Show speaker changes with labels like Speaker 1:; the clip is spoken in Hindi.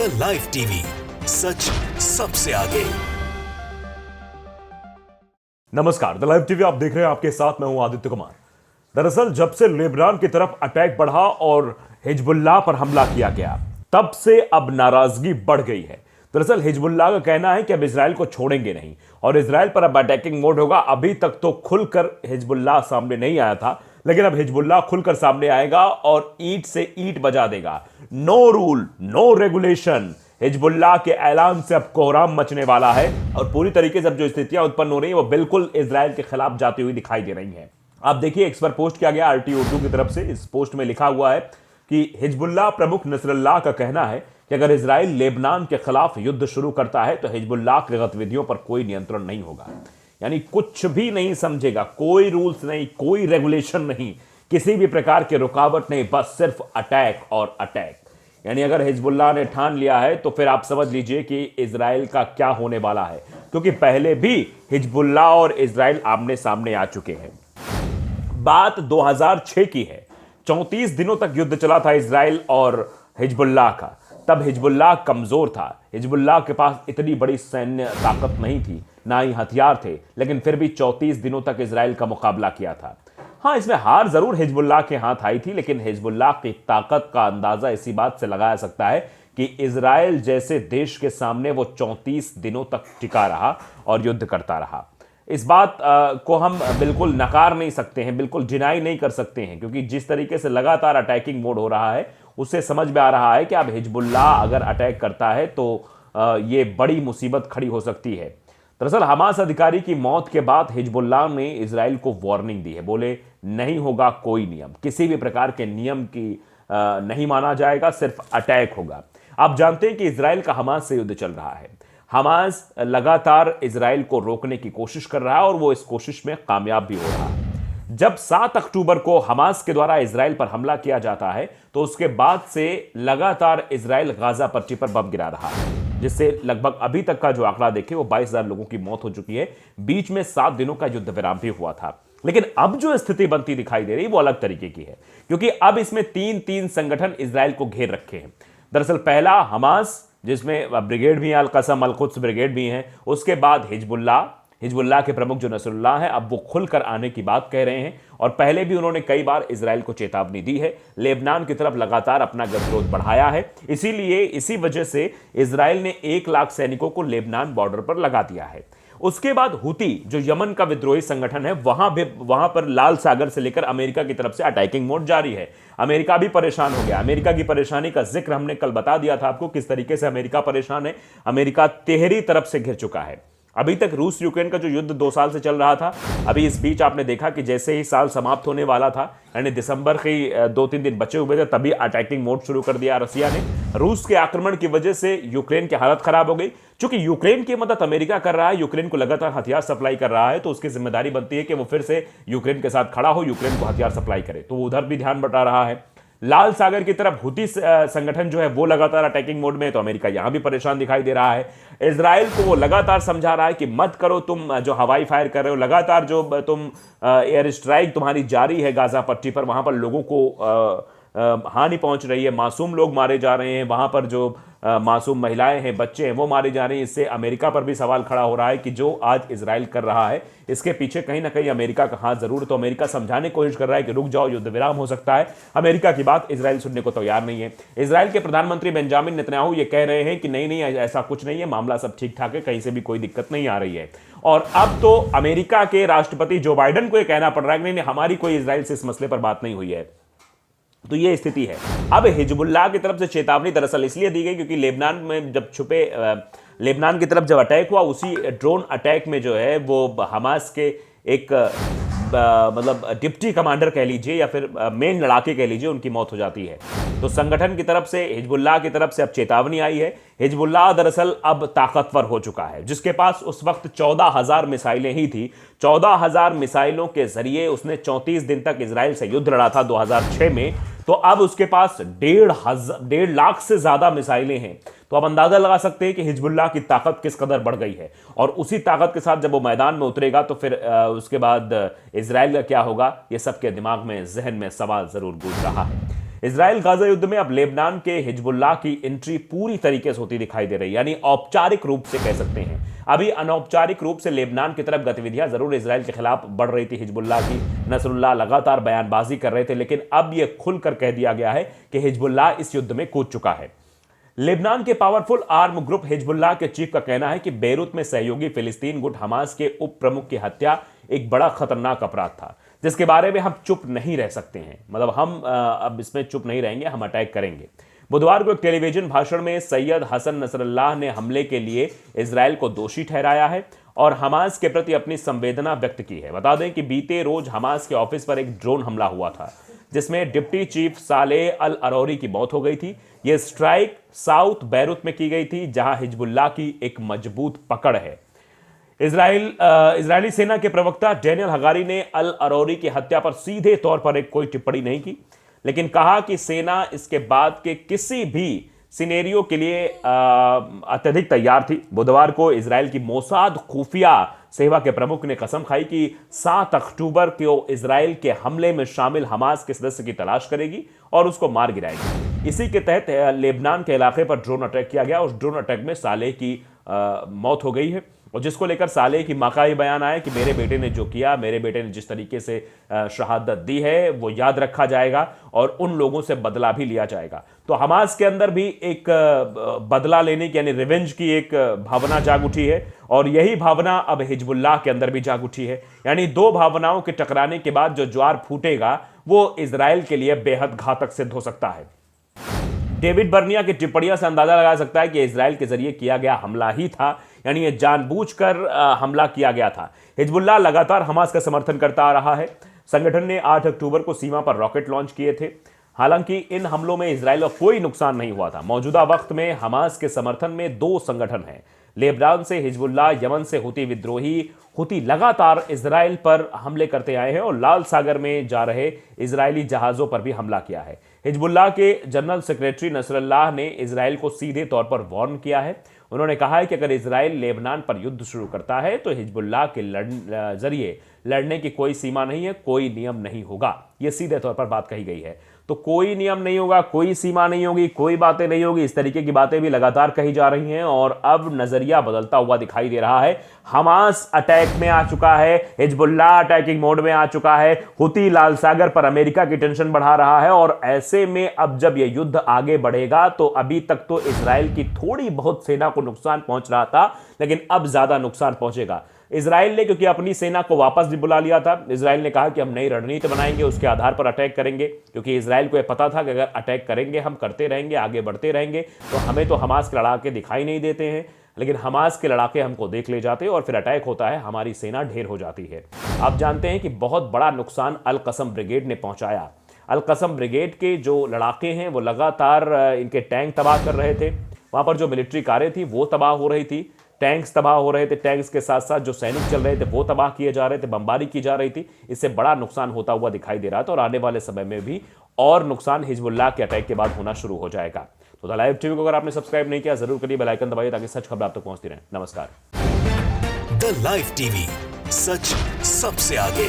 Speaker 1: द लाइव टीवी, सच सबसे आगे।
Speaker 2: नमस्कार, द लाइव टीवी आप देख रहे हैं। आपके साथ मैं हूं आदित्य कुमार। दरअसल जब से लेबनान की तरफ अटैक बढ़ा और हिजबुल्लाह पर हमला किया गया, तब से अब नाराजगी बढ़ गई है। दरअसल हिजबुल्लाह का कहना है कि अब इजराइल को छोड़ेंगे नहीं और इजराइल पर अब अटैकिंग मोड होगा। अभी तक तो खुलकर हिजबुल्लाह सामने नहीं आया था, लेकिन अब हिजबुल्लाह खुलकर सामने आएगा और ईंट से ईंट बजा देगा। No rule, no regulation. Hezbollah के ऐलान से अब कोहराम मचने वाला है और पूरी तरीके से अब जो स्थितियां उत्पन्न हो रही है वो बिल्कुल इजराइल के खिलाफ जाती हुई दिखाई दे रही हैं। आप देखिए, एक पर पोस्ट किया गया RT उर्दू की तरफ से। इस पोस्ट में लिखा हुआ है कि हिजबुल्लाह प्रमुख नसरुल्लाह का कहना है कि अगर इजराइल लेबनान के खिलाफ युद्ध शुरू करता है तो हिजबुल्लाह की गतिविधियों पर कोई नियंत्रण नहीं होगा। यानी कुछ भी नहीं समझेगा, कोई रूल्स नहीं, कोई रेगुलेशन नहीं, किसी भी प्रकार की रुकावट नहीं, बस सिर्फ अटैक और अटैक। यानी अगर हिजबुल्लाह ने ठान लिया है तो फिर आप समझ लीजिए कि इजराइल का क्या होने वाला है, क्योंकि पहले भी हिजबुल्लाह और इजराइल आमने सामने आ चुके हैं। बात 2006 की है। 34 दिनों तक युद्ध चला था इजराइल और हिजबुल्लाह का। तब हिजबुल्लाह कमजोर था, हिजबुल्लाह के पास इतनी बड़ी सैन्य ताकत नहीं थी, ना ही हथियार थे, लेकिन फिर भी 34 दिनों तक इजराइल का मुकाबला किया था। हाँ, इसमें हार जरूर हिजबुल्लाह के हाथ आई थी, लेकिन हिजबुल्लाह की ताकत का अंदाजा इसी बात से लगाया सकता है कि इजराइल जैसे देश के सामने वो 34 दिनों तक टिका रहा और युद्ध करता रहा। इस बात को हम बिल्कुल नकार नहीं सकते हैं, बिल्कुल डिनाई नहीं कर सकते हैं, क्योंकि जिस तरीके से लगातार अटैकिंग मोड हो रहा है उससे समझ में आ रहा है कि अब हिजबुल्लाह अगर अटैक करता है तो ये बड़ी मुसीबत खड़ी हो सकती है। दरअसल हमास अधिकारी की मौत के बाद हिजबुल्लाह ने इजराइल को वार्निंग दी है। बोले नहीं होगा कोई नियम, किसी भी प्रकार के नियम की नहीं माना जाएगा, सिर्फ अटैक होगा। आप जानते हैं कि इजराइल का हमास से युद्ध चल रहा है। हमास लगातार इजराइल को रोकने की कोशिश कर रहा है और वो इस कोशिश में कामयाब भी हो रहा है। जब 7 अक्टूबर को हमास के द्वारा इजराइल पर हमला किया जाता है तो उसके बाद से लगातार इजराइल गाजा पट्टी पर बम गिरा रहा है, जिससे लगभग अभी तक का जो आंकड़ा देखें वो 22,000 लोगों की मौत हो चुकी है। बीच में 7 दिनों का युद्ध विराम भी हुआ था, लेकिन अब जो स्थिति बनती दिखाई दे रही वो अलग तरीके की है, क्योंकि अब इसमें 3 संगठन इजराइल को घेर रखे हैं। दरअसल पहला हमास, जिसमें ब्रिगेड भी है, अल कसम अल कुद्स ब्रिगेड भी है। उसके बाद हिजबुल्लाह के प्रमुख जो नसरुल्लाह है, अब वो खुलकर आने की बात कह रहे हैं और पहले भी उन्होंने कई बार इजराइल को चेतावनी दी है। लेबनान की तरफ लगातार अपना गतिरोध बढ़ाया है, इसीलिए इसी वजह से इजराइल ने 1 लाख सैनिकों को लेबनान बॉर्डर पर लगा दिया है। उसके बाद हुती, जो यमन का विद्रोही संगठन है, वहां पर लाल सागर से लेकर अमेरिका की तरफ से अटैकिंग मोड जारी है। अमेरिका भी परेशान हो गया। अमेरिका की परेशानी का जिक्र हमने कल बता दिया था आपको, किस तरीके से अमेरिका परेशान है। अमेरिका तेहरी तरफ से घिर चुका है। अभी तक रूस यूक्रेन का जो युद्ध 2 साल से चल रहा था, अभी इस बीच आपने देखा कि जैसे ही साल समाप्त होने वाला था, यानी दिसंबर के 2-3 दिन बचे हुए थे, तभी अटैकिंग मोड शुरू कर दिया रसिया ने। रूस के आक्रमण की वजह से यूक्रेन की हालत खराब हो गई। चूंकि यूक्रेन की मदद अमेरिका कर रहा है, यूक्रेन को लगातार हथियार सप्लाई कर रहा है, तो उसकी जिम्मेदारी बनती है कि वो फिर से यूक्रेन के साथ खड़ा हो, यूक्रेन को हथियार सप्लाई करे, तो उधर भी ध्यान बटा रहा है। लाल सागर की तरफ हुती संगठन जो है वो लगातार अटैकिंग मोड में है, तो अमेरिका यहां भी परेशान दिखाई दे रहा है। इजराइल को वो लगातार समझा रहा है कि मत करो, तुम जो हवाई फायर कर रहे हो, लगातार जो तुम एयर स्ट्राइक तुम्हारी जारी है गाजा पट्टी पर, वहां पर लोगों को हानि पहुंच रही है, मासूम लोग मारे जा रहे हैं, वहां पर जो मासूम महिलाएं हैं, बच्चे हैं, वो मारे जा रहे हैं। इससे अमेरिका पर भी सवाल खड़ा हो रहा है कि जो आज इजराइल कर रहा है इसके पीछे कहीं ना कहीं अमेरिका का हाथ जरूर। तो अमेरिका समझाने की कोशिश कर रहा है कि रुक जाओ, युद्ध विराम हो सकता है। अमेरिका की बात इजराइल सुनने को तैयार नहीं है। इजराइल के प्रधानमंत्री बेंजामिन नेतन्याहू ये कह रहे हैं कि नहीं, ऐसा कुछ नहीं है, मामला सब ठीक ठाक है, कहीं से भी कोई दिक्कत नहीं आ रही है। और अब तो अमेरिका के राष्ट्रपति जो बाइडेन को यह कहना पड़ रहा है कि नहीं, हमारी कोई इजराइल से इस मसले पर बात नहीं हुई है। तो ये स्थिति है। अब हिजबुल्लाह की तरफ से चेतावनी दरअसल इसलिए दी गई क्योंकि लेबनान में जब लेबनान की तरफ जब अटैक हुआ, उसी ड्रोन अटैक में जो है वो हमास के एक मतलब डिप्टी कमांडर कह लीजिए या फिर मेन लड़ाके कह लीजिए, उनकी मौत हो जाती है। तो संगठन की तरफ से, हिजबुल्लाह की तरफ से अब चेतावनी आई है। हिजबुल्लाह दरअसल अब ताकतवर हो चुका है, जिसके पास उस वक्त 14,000 मिसाइलें ही थी। 14,000 मिसाइलों के जरिए उसने 34 दिन तक इजराइल से युद्ध लड़ा था 2006 में। तो अब उसके पास 1.5 लाख से ज्यादा मिसाइलें हैं। तो आप अंदाजा लगा सकते हैं कि हिजबुल्लाह की ताकत किस कदर बढ़ गई है। और उसी ताकत के साथ जब वो मैदान में उतरेगा तो फिर उसके बाद इजराइल का क्या होगा, ये सबके दिमाग में, जहन में सवाल जरूर गूंज रहा है। इजराइल गाजा युद्ध में अब लेबनान के हिजबुल्लाह की एंट्री पूरी तरीके से होती दिखाई दे रही है, यानी औपचारिक रूप से कह सकते हैं। अभी अनौपचारिक रूप से लेबनान की तरफ गतिविधियां जरूर इजराइल के खिलाफ बढ़ रही थी हिजबुल्लाह की। नसरुल्लाह लगातार बयानबाजी कर रहे थे, लेकिन अब यह खुलकर कह दिया गया है कि हिजबुल्लाह इस युद्ध में कूद चुका है। लेबनान के पावरफुल आर्म ग्रुप हिजबुल्लाह के चीफ का कहना है कि बेरूत में सहयोगी फिलिस्तीन गुट हमास के उप प्रमुख की हत्या एक बड़ा खतरनाक अपराध था, जिसके बारे में हम चुप नहीं रह सकते हैं। मतलब हम अब इसमें चुप नहीं रहेंगे, हम अटैक करेंगे। बुधवार को एक टेलीविजन भाषण में सैयद हसन नसरल्लाह ने हमले के लिए इजराइल को दोषी ठहराया है और हमास के प्रति अपनी संवेदना व्यक्त की है। बता दें कि बीते रोज हमास के ऑफिस पर एक ड्रोन हमला हुआ था, जिसमें डिप्टी चीफ सालेह अल अरौरी की मौत हो गई थी। यह स्ट्राइक साउथ बैरूत में की गई थी, जहां हिजबुल्लाह की एक मजबूत पकड़ है। इजरायली सेना के प्रवक्ता डैनियल हगारी ने अल अरौरी की हत्या पर सीधे तौर पर कोई टिप्पणी नहीं की, लेकिन कहा कि सेना इसके बाद के किसी भी सिनेरियो के लिए अत्यधिक तैयार थी। बुधवार को इजराइल की मोसाद खुफिया सेवा के प्रमुख ने कसम खाई कि 7 अक्टूबर को इजराइल के हमले में शामिल हमास के सदस्य की तलाश करेगी और उसको मार गिराएगी। इसी के तहत लेबनान के इलाके पर ड्रोन अटैक किया गया। उस ड्रोन अटैक में सालेह की मौत हो गई है, और जिसको लेकर सालेह की मां का ये बयान आया कि मेरे बेटे ने जो किया, मेरे बेटे ने जिस तरीके से शहादत दी है, वो याद रखा जाएगा और उन लोगों से बदला भी लिया जाएगा। तो हमास के अंदर भी एक बदला लेने की यानी रिवेंज की एक भावना जाग उठी है, और यही भावना अब हिजबुल्लाह के अंदर भी जाग उठी है। यानी दो भावनाओं के टकराने के बाद जो ज्वार फूटेगा वो इजराइल के लिए बेहद घातक सिद्ध हो सकता है। डेविड बर्निया की टिप्पणियों से अंदाजा लगा सकता है कि इजराइल के जरिए किया गया हमला ही था, यानी यह जानबूझकर हमला किया गया था। हिजबुल्लाह लगातार हमास का समर्थन करता आ रहा है। संगठन ने 8 अक्टूबर को सीमा पर रॉकेट लॉन्च किए थे। हालांकि इन हमलों में इजराइल का कोई नुकसान नहीं हुआ था। मौजूदा वक्त में हमास के समर्थन में 2 संगठन हैं, लेबनान से हिजबुल्लाह, यमन से हुती विद्रोही। हुती लगातार इजराइल पर हमले करते आए हैं और लाल सागर में जा रहे इजरायली जहाजों पर भी हमला किया है। हिजबुल्लाह के जनरल सेक्रेटरी नसरल्लाह ने इजराइल को सीधे तौर पर वार्न किया है। उन्होंने कहा है कि अगर इजराइल लेबनान पर युद्ध शुरू करता है तो हिजबुल्लाह के जरिए लड़ने की कोई सीमा नहीं है, कोई नियम नहीं होगा। यह सीधे तौर पर बात कही गई है। तो कोई नियम नहीं होगा, कोई सीमा नहीं होगी, कोई बातें नहीं होगी, इस तरीके की बातें भी लगातार कही जा रही हैं, और अब नजरिया बदलता हुआ दिखाई दे रहा है। हमास अटैक में आ चुका है, हिजबुल्लाह अटैकिंग मोड में आ चुका है, हुती लाल सागर पर अमेरिका की टेंशन बढ़ा रहा है, और ऐसे में अब जब यह युद्ध आगे बढ़ेगा तो अभी तक तो इजराइल की थोड़ी बहुत सेना को नुकसान पहुंच रहा था, लेकिन अब ज्यादा नुकसान पहुंचेगा। इजराइल ने क्योंकि अपनी सेना को वापस भी बुला लिया था, इजराइल ने कहा कि हम नई रणनीति बनाएंगे, उसके आधार पर अटैक करेंगे, क्योंकि इजराइल को यह पता था कि अगर अटैक करेंगे, हम करते रहेंगे, आगे बढ़ते रहेंगे, तो हमें तो हमास के लड़ाके दिखाई नहीं देते हैं, लेकिन हमास के लड़ाके हमको देख ले जाते हैं और फिर अटैक होता है, हमारी सेना ढेर हो जाती है। आप जानते हैं कि बहुत बड़ा नुकसान अल कसम ब्रिगेड ने पहुंचाया। अल कसम ब्रिगेड के जो लड़ाके हैं वो लगातार इनके टैंक तबाह कर रहे थे, वहां पर जो मिलिट्री कारें थी वो तबाह हो रही थी, टैंक्स तबाह हो रहे थे, टैंक्स के साथ साथ जो सैनिक चल रहे थे वो तबाह किए जा रहे थे, बमबारी की जा रही थी। इससे बड़ा नुकसान होता हुआ दिखाई दे रहा था, और आने वाले समय में भी और नुकसान हिजबुल्लाह के अटैक के बाद होना शुरू हो जाएगा। तो द लाइव टीवी को अगर आपने सब्सक्राइब नहीं किया जरूर करिए, बेल आइकन दबाइए ताकि सच खबर आप तक पहुंचती रहे। नमस्कार।
Speaker 1: द लाइव टीवी, सच सबसे आगे।